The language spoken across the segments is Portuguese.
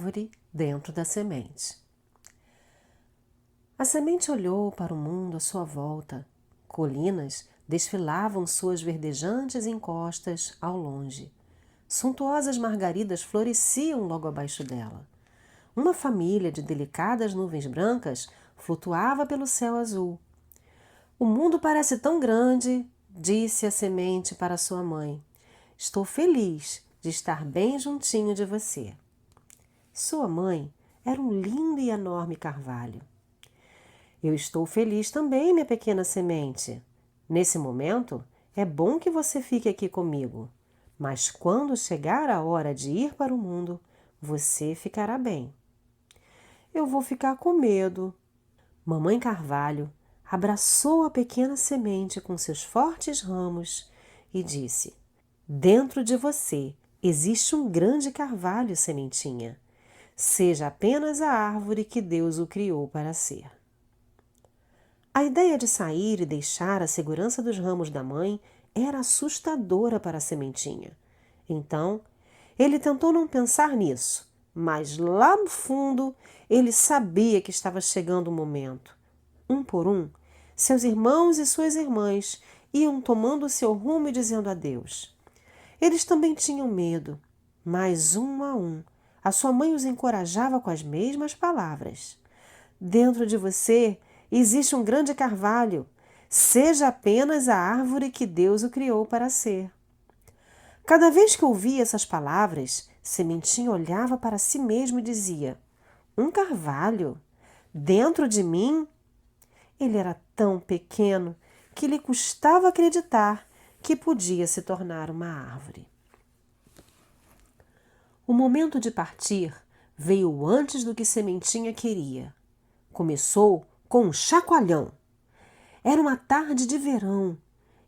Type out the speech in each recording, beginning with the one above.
árvore dentro da semente. A semente olhou para o mundo à sua volta. Colinas desfilavam suas verdejantes encostas ao longe. Suntuosas margaridas floresciam logo abaixo dela. Uma família de delicadas nuvens brancas flutuava pelo céu azul. O mundo parece tão grande, disse a semente para sua mãe. Estou feliz de estar bem juntinho de você. Sua mãe era um lindo e enorme carvalho. Eu estou feliz também, minha pequena semente. Nesse momento, é bom que você fique aqui comigo. Mas quando chegar a hora de ir para o mundo, você ficará bem. Eu vou ficar com medo. Mamãe Carvalho abraçou a pequena semente com seus fortes ramos e disse: Dentro de você existe um grande carvalho, sementinha. Seja apenas a árvore que Deus o criou para ser. A ideia de sair e deixar a segurança dos ramos da mãe era assustadora para a sementinha. Então, ele tentou não pensar nisso, mas lá no fundo ele sabia que estava chegando o momento. Um por um, seus irmãos e suas irmãs iam tomando seu rumo e dizendo adeus. Eles também tinham medo, mas um a um, a sua mãe os encorajava com as mesmas palavras. Dentro de você existe um grande carvalho. Seja apenas a árvore que Deus o criou para ser. Cada vez que ouvia essas palavras, Sementinha olhava para si mesmo e dizia: Um carvalho? Dentro de mim? Ele era tão pequeno que lhe custava acreditar que podia se tornar uma árvore. O momento de partir veio antes do que Sementinha queria. Começou com um chacoalhão. Era uma tarde de verão.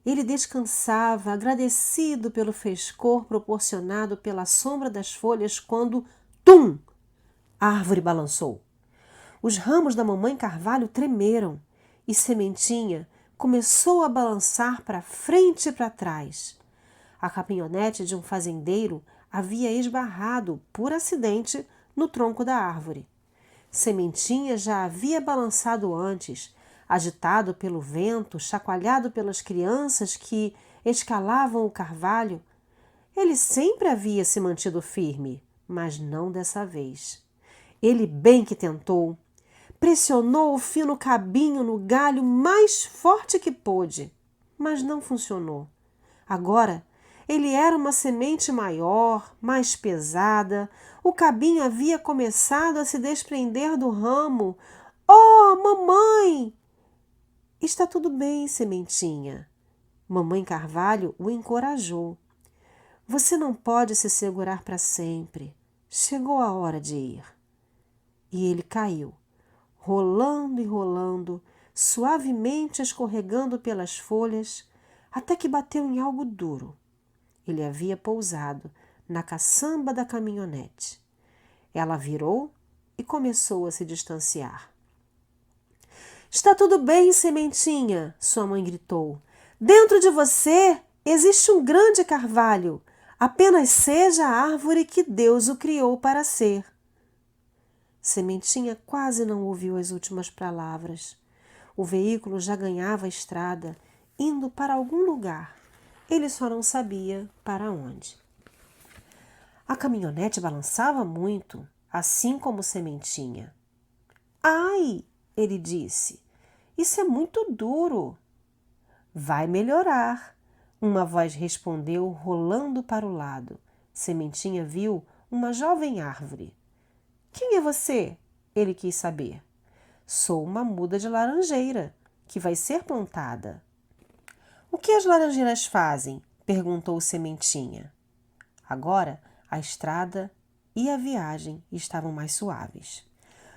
Ele descansava, agradecido pelo frescor proporcionado pela sombra das folhas, quando, tum! A árvore balançou. Os ramos da mamãe Carvalho tremeram e Sementinha começou a balançar para frente e para trás. A caminhonete de um fazendeiro havia esbarrado, por acidente, no tronco da árvore. Sementinha já havia balançado antes, agitado pelo vento, chacoalhado pelas crianças que escalavam o carvalho. Ele sempre havia se mantido firme, mas não dessa vez. Ele bem que tentou. Pressionou o fino cabinho no galho mais forte que pôde, mas não funcionou. Agora, ele era uma semente maior, mais pesada. O cabinho havia começado a se desprender do ramo. Oh, mamãe! Está tudo bem, sementinha. Mamãe Carvalho o encorajou. Você não pode se segurar para sempre. Chegou a hora de ir. E ele caiu, rolando e rolando, suavemente escorregando pelas folhas, até que bateu em algo duro. Ele havia pousado na caçamba da caminhonete. Ela virou e começou a se distanciar. Está tudo bem, sementinha, sua mãe gritou. Dentro de você existe um grande carvalho. Apenas seja a árvore que Deus o criou para ser. Sementinha quase não ouviu as últimas palavras. O veículo já ganhava a estrada, indo para algum lugar. Ele só não sabia para onde. A caminhonete balançava muito, assim como Sementinha. Ai! Ele disse, isso é muito duro. Vai melhorar, uma voz respondeu, rolando para o lado. Sementinha viu uma jovem árvore. Quem é você? Ele quis saber. Sou uma muda de laranjeira, que vai ser plantada. O que as laranjeiras fazem? Perguntou Sementinha. Agora a estrada e a viagem estavam mais suaves.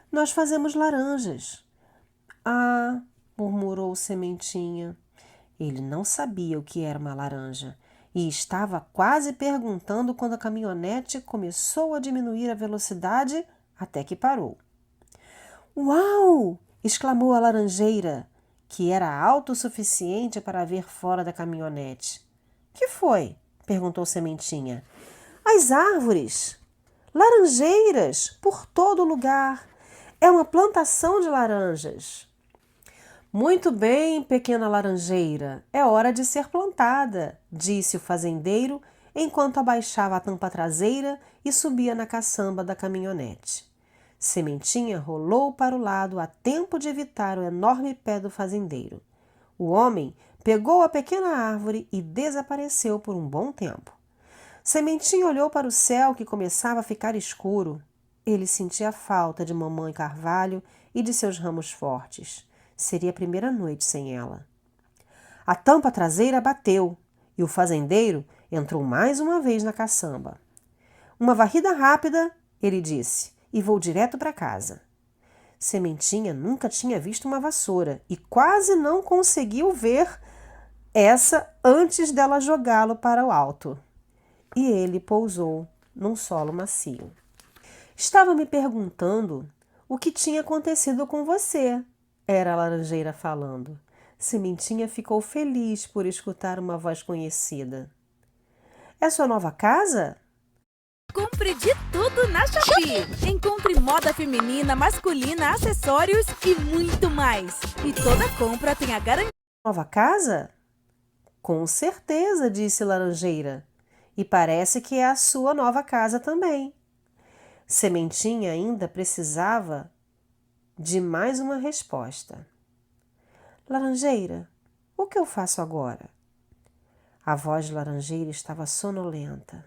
Nós fazemos laranjas. Ah, murmurou Sementinha. Ele não sabia o que era uma laranja e estava quase perguntando quando a caminhonete começou a diminuir a velocidade até que parou. Uau! Exclamou a laranjeira, que era alto o suficiente para ver fora da caminhonete. Que foi? Perguntou Sementinha. As árvores. laranjeiras por todo lugar. É uma plantação de laranjas. Muito bem, pequena laranjeira, é hora de ser plantada, disse o fazendeiro enquanto abaixava a tampa traseira e subia na caçamba da caminhonete. Sementinha rolou para o lado a tempo de evitar o enorme pé do fazendeiro. O homem pegou a pequena árvore e desapareceu por um bom tempo. Sementinha olhou para o céu que começava a ficar escuro. Ele sentia falta de mamãe Carvalho e de seus ramos fortes. Seria a primeira noite sem ela. A tampa traseira bateu e o fazendeiro entrou mais uma vez na caçamba. Uma varrida rápida, ele disse, e vou direto para casa. Sementinha nunca tinha visto uma vassoura e quase não conseguiu ver essa antes dela jogá-lo para o alto. E ele pousou num solo macio. Estava me perguntando o que tinha acontecido com você, era a laranjeira falando. Sementinha ficou feliz por escutar uma voz conhecida. É sua nova casa? Compre de tudo na Shopee. Encontre moda feminina, masculina, acessórios e muito mais. E toda compra tem a garantia. Nova casa? Com certeza, disse Laranjeira. E parece que é a sua nova casa também. Sementinha ainda precisava de mais uma resposta. Laranjeira, o que eu faço agora? A voz de Laranjeira estava sonolenta.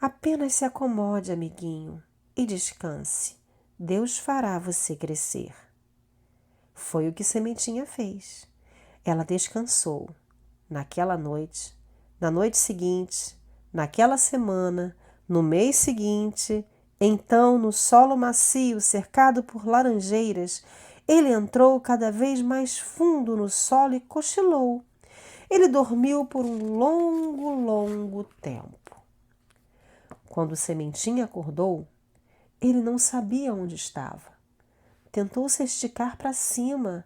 Apenas se acomode, amiguinho, e descanse. Deus fará você crescer. Foi o que Sementinha fez. Ela descansou. Naquela noite, na noite seguinte, naquela semana, no mês seguinte, então, no solo macio cercado por laranjeiras, ele entrou cada vez mais fundo no solo e cochilou. Ele dormiu por um longo, longo tempo. Quando Sementinha acordou, ele não sabia onde estava. Tentou se esticar para cima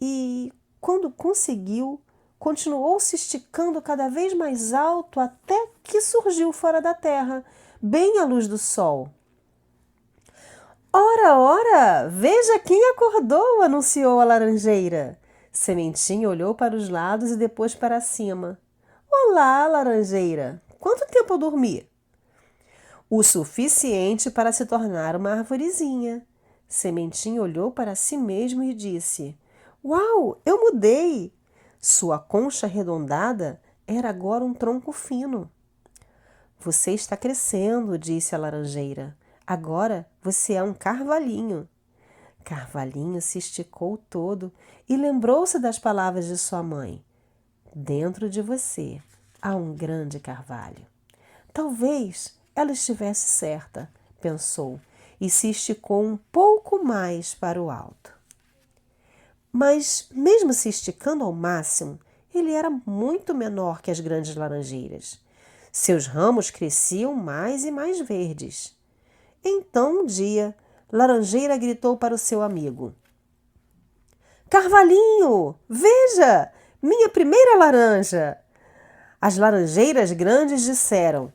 e, quando conseguiu, continuou se esticando cada vez mais alto até que surgiu fora da terra, bem à luz do sol. Ora, ora, veja quem acordou, anunciou a laranjeira. Sementinha olhou para os lados e depois para cima. Olá, laranjeira, quanto tempo eu dormi? O suficiente para se tornar uma arvorezinha. Sementinha olhou para si mesmo e disse: Uau, eu mudei! Sua concha arredondada era agora um tronco fino. Você está crescendo, disse a laranjeira. Agora você é um carvalhinho. Carvalhinho se esticou todo e lembrou-se das palavras de sua mãe. Dentro de você há um grande carvalho. Talvez ela estivesse certa, pensou, e se esticou um pouco mais para o alto. Mas, mesmo se esticando ao máximo, ele era muito menor que as grandes laranjeiras. Seus ramos cresciam mais e mais verdes. Então, um dia, Laranjeira gritou para o seu amigo. Carvalhinho, veja, minha primeira laranja! As laranjeiras grandes disseram,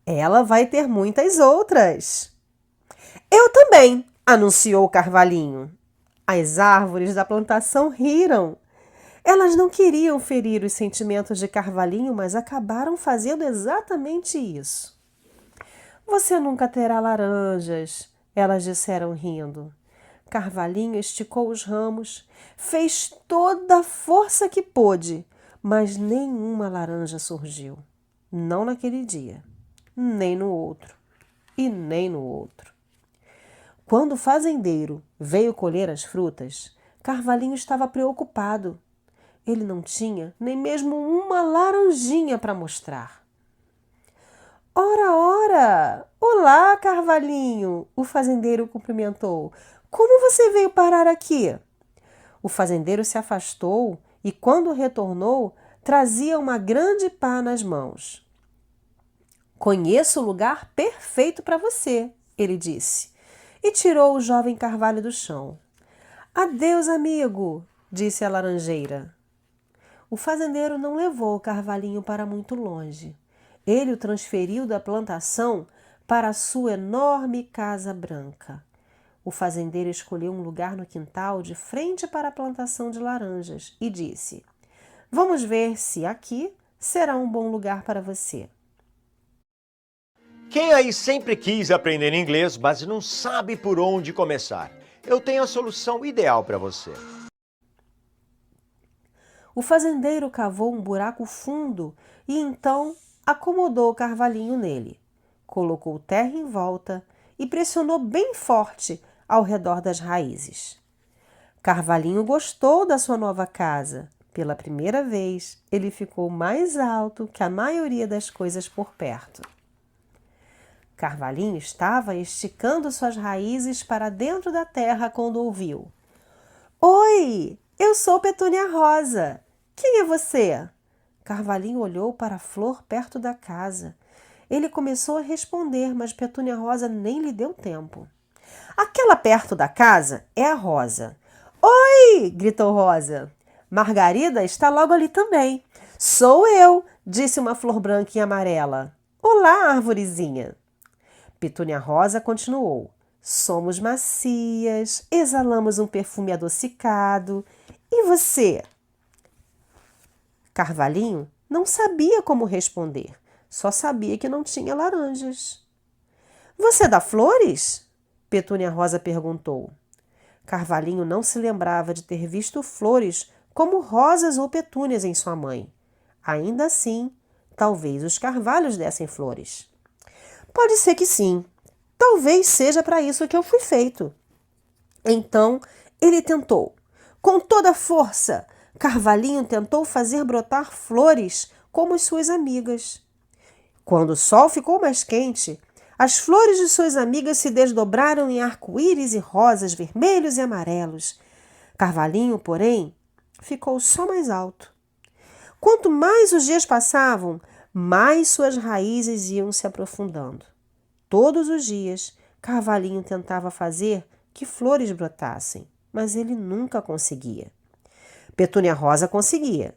ela vai ter muitas outras. Eu também, anunciou o Carvalhinho. As árvores da plantação riram. Elas não queriam ferir os sentimentos de Carvalhinho, mas acabaram fazendo exatamente isso. Você nunca terá laranjas, elas disseram rindo. Carvalhinho esticou os ramos, fez toda a força que pôde, mas nenhuma laranja surgiu. Não naquele dia, nem no outro e nem no outro. Quando o fazendeiro veio colher as frutas, Carvalhinho estava preocupado. Ele não tinha nem mesmo uma laranjinha para mostrar. Ora, ora! Olá, Carvalhinho! O fazendeiro cumprimentou. Como você veio parar aqui? O fazendeiro se afastou e, quando retornou, trazia uma grande pá nas mãos. Conheço o lugar perfeito para você, ele disse, e tirou o jovem carvalho do chão. Adeus, amigo, disse a laranjeira. O fazendeiro não levou o carvalhinho para muito longe. Ele o transferiu da plantação para a sua enorme casa branca. O fazendeiro escolheu um lugar no quintal de frente para a plantação de laranjas e disse: "Vamos ver se aqui será um bom lugar para você." Quem aí sempre quis aprender inglês, mas não sabe por onde começar? Eu tenho a solução ideal para você. O fazendeiro cavou um buraco fundo e então acomodou o carvalhinho nele. Colocou terra em volta e pressionou bem forte ao redor das raízes. Carvalhinho gostou da sua nova casa. Pela primeira vez, ele ficou mais alto que a maioria das coisas por perto. Carvalhinho estava esticando suas raízes para dentro da terra quando ouviu: "Oi, eu sou Petúnia Rosa. Quem é você?" Carvalhinho olhou para a flor perto da casa. Ele começou a responder, mas Petúnia Rosa nem lhe deu tempo. "Aquela perto da casa é a Rosa." "Oi!" gritou Rosa. "Margarida está logo ali também." "Sou eu!" disse uma flor branca e amarela. "Olá, arvorezinha." Petúnia Rosa continuou: "Somos macias, exalamos um perfume adocicado. E você?" Carvalhinho não sabia como responder, só sabia que não tinha laranjas. "Você dá flores?" Petúnia Rosa perguntou. Carvalhinho não se lembrava de ter visto flores como rosas ou petúnias em sua mãe. Ainda assim, talvez os carvalhos dessem flores. "Pode ser que sim. Talvez seja para isso que eu fui feito." Então, ele tentou. Com toda a força, Carvalhinho tentou fazer brotar flores como as suas amigas. Quando o sol ficou mais quente, as flores de suas amigas se desdobraram em arco-íris e rosas, vermelhos e amarelos. Carvalhinho, porém, ficou só mais alto. Quanto mais os dias passavam, mais suas raízes iam se aprofundando. Todos os dias, Carvalhinho tentava fazer que flores brotassem, mas ele nunca conseguia. Petúnia Rosa conseguia.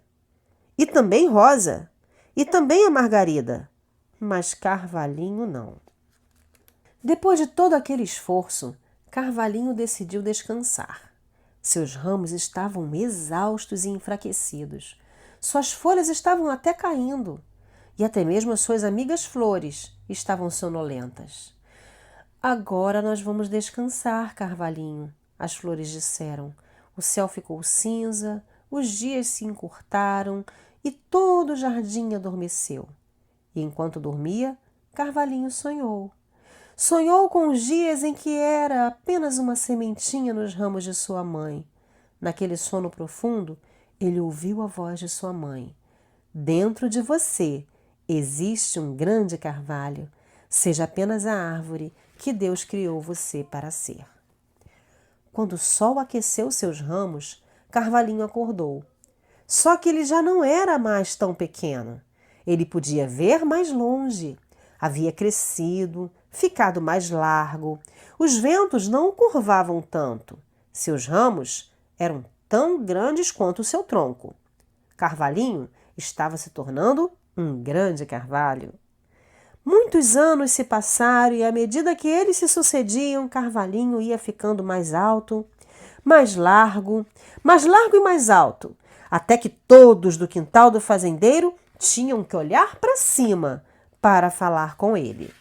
E também Rosa. E também a Margarida. Mas Carvalhinho não. Depois de todo aquele esforço, Carvalhinho decidiu descansar. Seus ramos estavam exaustos e enfraquecidos. Suas folhas estavam até caindo. E até mesmo as suas amigas flores estavam sonolentas. "Agora nós vamos descansar, Carvalhinho," as flores disseram. O céu ficou cinza, os dias se encurtaram e todo o jardim adormeceu. E enquanto dormia, Carvalhinho sonhou. Sonhou com os dias em que era apenas uma sementinha nos ramos de sua mãe. Naquele sono profundo, ele ouviu a voz de sua mãe: "Dentro de você existe um grande carvalho. Seja apenas a árvore que Deus criou você para ser." Quando o sol aqueceu seus ramos, Carvalhinho acordou. Só que ele já não era mais tão pequeno. Ele podia ver mais longe. Havia crescido, ficado mais largo. Os ventos não o curvavam tanto. Seus ramos eram tão grandes quanto o seu tronco. Carvalhinho estava se tornando um grande carvalho. Muitos anos se passaram e, à medida que eles se sucediam, Carvalhinho ia ficando mais alto, mais largo e mais alto, até que todos do quintal do fazendeiro tinham que olhar para cima para falar com ele.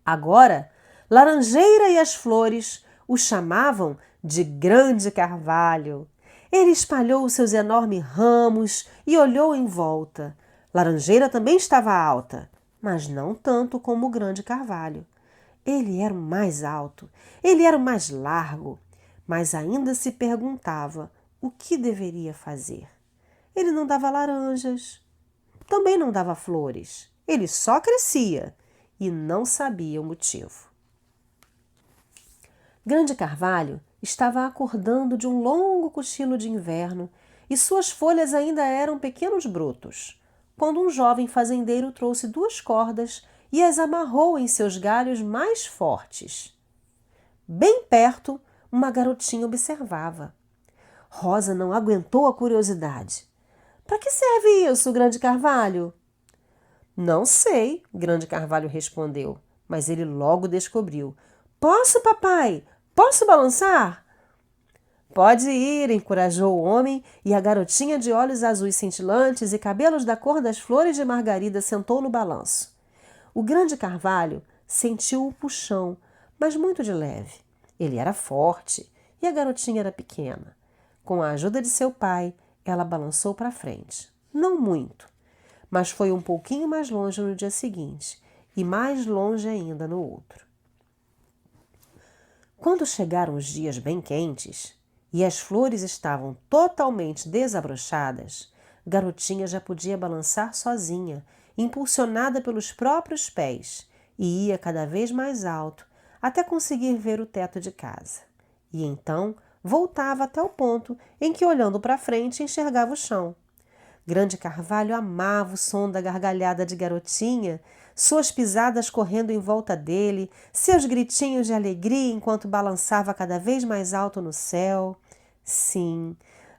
Agora, Laranjeira e as flores o chamavam de Grande Carvalho. Ele espalhou seus enormes ramos e olhou em volta. Laranjeira também estava alta, mas não tanto como o Grande Carvalho. Ele era o mais alto, ele era o mais largo, mas ainda se perguntava o que deveria fazer. Ele não dava laranjas, também não dava flores, ele só crescia e não sabia o motivo. Grande Carvalho estava acordando de um longo cochilo de inverno e suas folhas ainda eram pequenos brotos, quando um jovem fazendeiro trouxe 2 cordas e as amarrou em seus galhos mais fortes. Bem perto, uma garotinha observava. Rosa não aguentou a curiosidade. "Para que serve isso, Grande Carvalho?" Não sei, Grande Carvalho respondeu, mas ele logo descobriu. Posso, papai? Posso balançar? Pode ir, encorajou o homem, e a garotinha de olhos azuis cintilantes e cabelos da cor das flores de margarida sentou no balanço. O Grande Carvalho sentiu o puxão, mas muito de leve. Ele era forte e a garotinha era pequena. Com a ajuda de seu pai, ela balançou para frente. Não muito, mas foi um pouquinho mais longe no dia seguinte e mais longe ainda no outro. Quando chegaram os dias bem quentes e as flores estavam totalmente desabrochadas, Garotinha já podia balançar sozinha, impulsionada pelos próprios pés, e ia cada vez mais alto até conseguir ver o teto de casa. E então voltava até o ponto em que, olhando para frente, enxergava o chão. Grande Carvalho amava o som da gargalhada de Garotinha, suas pisadas correndo em volta dele, seus gritinhos de alegria enquanto balançava cada vez mais alto no céu. Sim,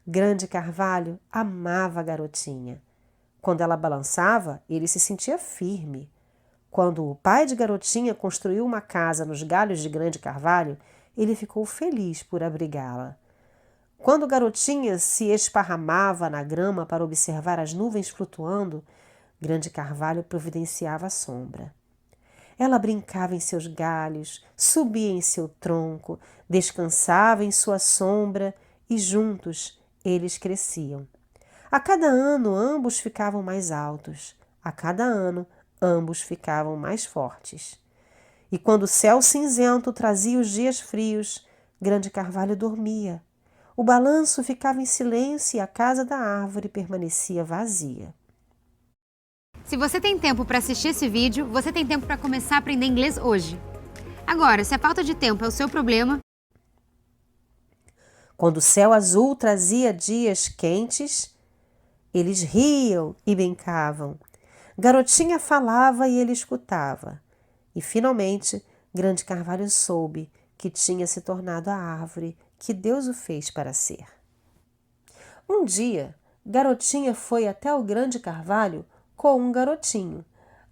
Grande Carvalho amava a Garotinha. Quando ela balançava, ele se sentia firme. Quando o pai de Garotinha construiu uma casa nos galhos de Grande Carvalho, ele ficou feliz por abrigá-la. Quando Garotinha se esparramava na grama para observar as nuvens flutuando, Grande Carvalho providenciava a sombra. Ela brincava em seus galhos, subia em seu tronco, descansava em sua sombra e juntos eles cresciam. A cada ano ambos ficavam mais altos, a cada ano ambos ficavam mais fortes. E quando o céu cinzento trazia os dias frios, Grande Carvalho dormia. O balanço ficava em silêncio e a casa da árvore permanecia vazia. Se você tem tempo para assistir esse vídeo, você tem tempo para começar a aprender inglês hoje. Agora, se a falta de tempo é o seu problema... Quando o céu azul trazia dias quentes, eles riam e brincavam. Garotinha falava e ele escutava. E, finalmente, Grande Carvalho soube que tinha se tornado a árvore que Deus o fez para ser. Um dia, Garotinha foi até o Grande Carvalho com um garotinho,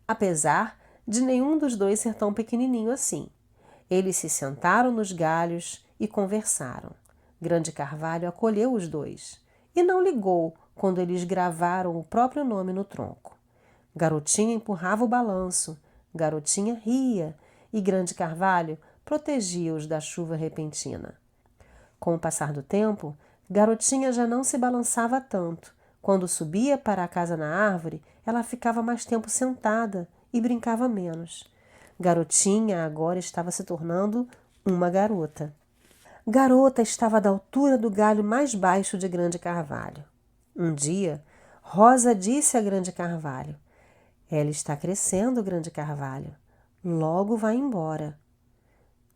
apesar de nenhum dos dois ser tão pequenininho assim. Eles se sentaram nos galhos e conversaram. Grande Carvalho acolheu os dois e não ligou quando eles gravaram o próprio nome no tronco. Garotinha empurrava o balanço, Garotinha ria e Grande Carvalho protegia-os da chuva repentina. Com o passar do tempo, Garotinha já não se balançava tanto. Quando subia para a casa na árvore, ela ficava mais tempo sentada e brincava menos. Garotinha agora estava se tornando uma garota. Garota estava da altura do galho mais baixo de Grande Carvalho. Um dia, Rosa disse a Grande Carvalho: "Ela está crescendo, Grande Carvalho. Logo vai embora."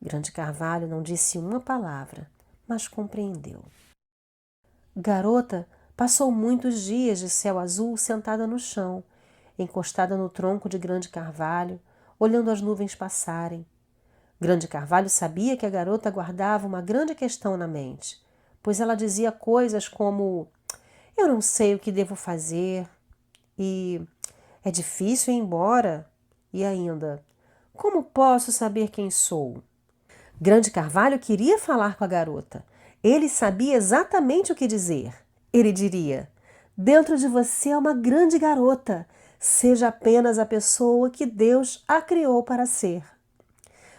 Grande Carvalho não disse uma palavra, mas compreendeu. Garota passou muitos dias de céu azul sentada no chão, encostada no tronco de Grande Carvalho, olhando as nuvens passarem. Grande Carvalho sabia que a garota guardava uma grande questão na mente, pois ela dizia coisas como: "Eu não sei o que devo fazer", e "é difícil ir embora", e ainda "como posso saber quem sou?" Grande Carvalho queria falar com a garota. Ele sabia exatamente o que dizer. Ele diria: "Dentro de você é uma grande garota. Seja apenas a pessoa que Deus a criou para ser."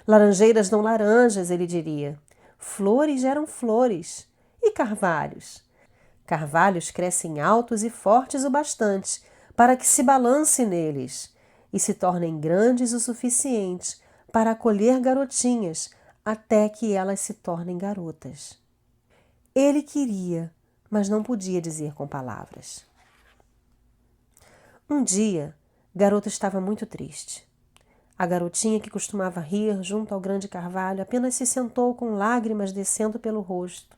Laranjeiras dão laranjas, ele diria. Flores geram flores. E carvalhos? Carvalhos crescem altos e fortes o bastante para que se balance neles e se tornem grandes o suficiente para acolher garotinhas até que elas se tornem garotas. Ele queria, mas não podia dizer com palavras. Um dia, Garota estava muito triste. A garotinha que costumava rir junto ao Grande Carvalho apenas se sentou com lágrimas descendo pelo rosto.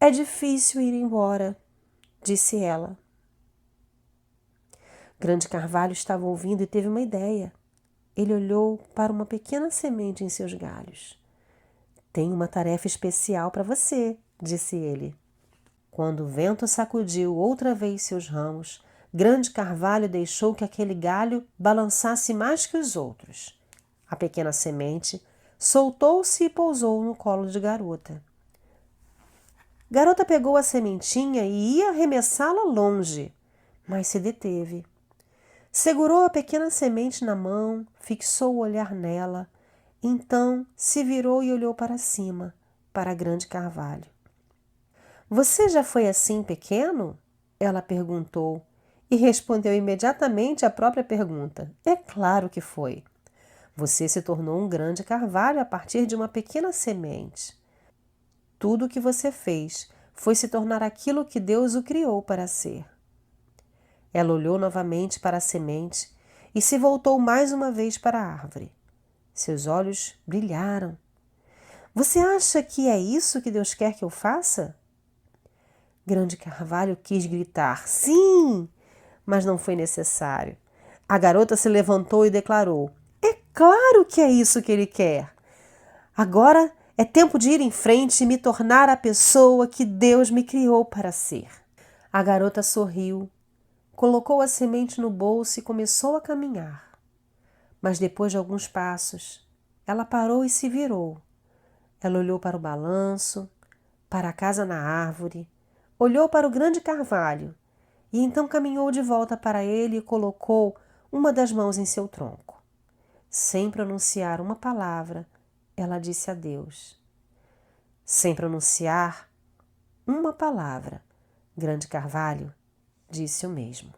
"É difícil ir embora", disse ela. Grande Carvalho estava ouvindo e teve uma ideia. Ele olhou para uma pequena semente em seus galhos. "Tenho uma tarefa especial para você", disse ele. Quando o vento sacudiu outra vez seus ramos, Grande Carvalho deixou que aquele galho balançasse mais que os outros. A pequena semente soltou-se e pousou no colo de Garota. Garota pegou a sementinha e ia arremessá-la longe, mas se deteve. Segurou a pequena semente na mão, fixou o olhar nela, então se virou e olhou para cima, para Grande Carvalho. Você já foi assim pequeno? Ela perguntou e respondeu imediatamente a própria pergunta. É claro que foi. Você se tornou um grande carvalho a partir de uma pequena semente. Tudo o que você fez foi se tornar aquilo que Deus o criou para ser. Ela olhou novamente para a semente e se voltou mais uma vez para a árvore. Seus olhos brilharam. Você acha que é isso que Deus quer que eu faça? Grande Carvalho quis gritar, sim, mas não foi necessário. A garota se levantou e declarou, é claro que é isso que ele quer. Agora é tempo de ir em frente e me tornar a pessoa que Deus me criou para ser. A garota sorriu, colocou a semente no bolso e começou a caminhar. Mas depois de alguns passos, ela parou e se virou. Ela olhou para o balanço, para a casa na árvore, olhou para o grande carvalho e então caminhou de volta para ele e colocou uma das mãos em seu tronco. Sem pronunciar uma palavra, ela disse adeus. Sem pronunciar uma palavra, Grande Carvalho disse o mesmo.